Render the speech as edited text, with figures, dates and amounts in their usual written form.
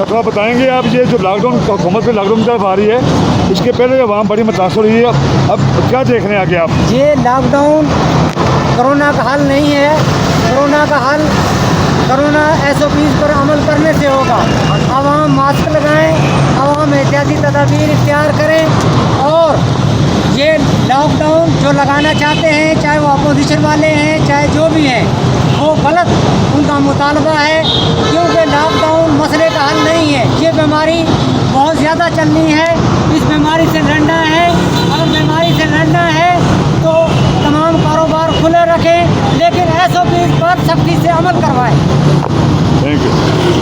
अच्छा थोड़ा बताएंगे आप, ये जो लॉकडाउन हुकूमत पे लॉकडाउन तरफ आ रही है, इसके पहले आवाम बड़ी मुतासर हुई है, अब क्या देख रहे हैं आगे आप? ये लॉकडाउन कोरोना का हल नहीं है। कोरोना का हल कोरोना SOPs पर अमल करने से होगा। आवाम मास्क लगाएं, आवाम एहतियाती तदाबीर इख्तियार करें, और ये लॉकडाउन जो लगाना चाहते हैं, चाहे वो अपोजिशन वाले हैं चाहे जो भी हैं, वो गलत उनका मुतालबा है, क्योंकि लॉकडाउन मसले का हल नहीं है। ये बीमारी बहुत ज़्यादा चलनी है, इस बीमारी से लड़ना है। अगर बीमारी से लड़ना है तो तमाम कारोबार खुले रखें, लेकिन SOPs पर सख्ती से अमल करवाएं। Thank you.